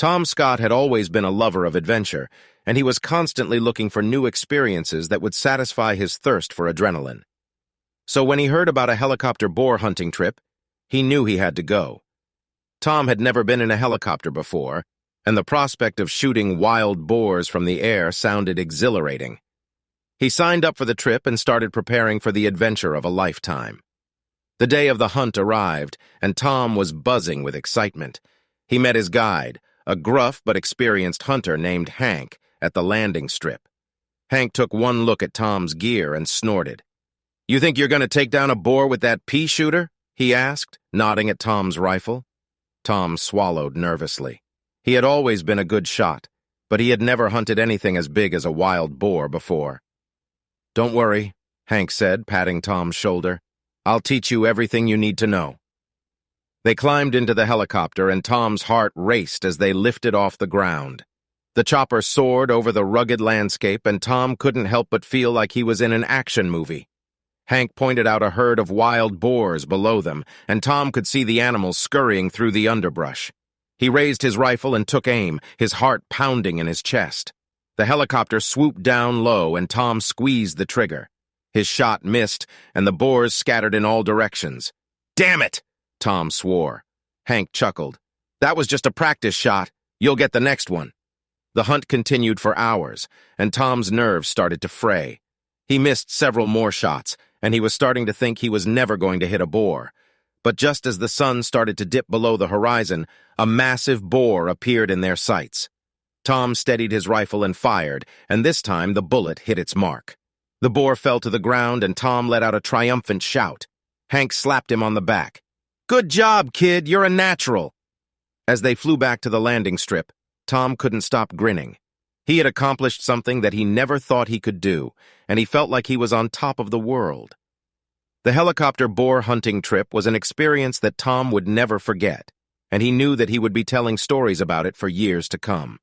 Tom Scott had always been a lover of adventure, and he was constantly looking for new experiences that would satisfy his thirst for adrenaline. So when he heard about a helicopter boar hunting trip, he knew he had to go. Tom had never been in a helicopter before, and the prospect of shooting wild boars from the air sounded exhilarating. He signed up for the trip and started preparing for the adventure of a lifetime. The day of the hunt arrived, and Tom was buzzing with excitement. He met his guide, a gruff but experienced hunter named Hank, at the landing strip. Hank took one look at Tom's gear and snorted. "You think you're going to take down a boar with that pea shooter?" he asked, nodding at Tom's rifle. Tom swallowed nervously. He had always been a good shot, but he had never hunted anything as big as a wild boar before. "Don't worry," Hank said, patting Tom's shoulder. "I'll teach you everything you need to know." They climbed into the helicopter, and Tom's heart raced as they lifted off the ground. The chopper soared over the rugged landscape, and Tom couldn't help but feel like he was in an action movie. Hank pointed out a herd of wild boars below them, and Tom could see the animals scurrying through the underbrush. He raised his rifle and took aim, his heart pounding in his chest. The helicopter swooped down low, and Tom squeezed the trigger. His shot missed, and the boars scattered in all directions. "Damn it!" Tom swore. Hank chuckled. "That was just a practice shot. You'll get the next one." The hunt continued for hours, and Tom's nerves started to fray. He missed several more shots, and he was starting to think he was never going to hit a boar. But just as the sun started to dip below the horizon, a massive boar appeared in their sights. Tom steadied his rifle and fired, and this time the bullet hit its mark. The boar fell to the ground, and Tom let out a triumphant shout. Hank slapped him on the back. "Good job, kid, you're a natural." As they flew back to the landing strip, Tom couldn't stop grinning. He had accomplished something that he never thought he could do, and he felt like he was on top of the world. The helicopter boar hunting trip was an experience that Tom would never forget, and he knew that he would be telling stories about it for years to come.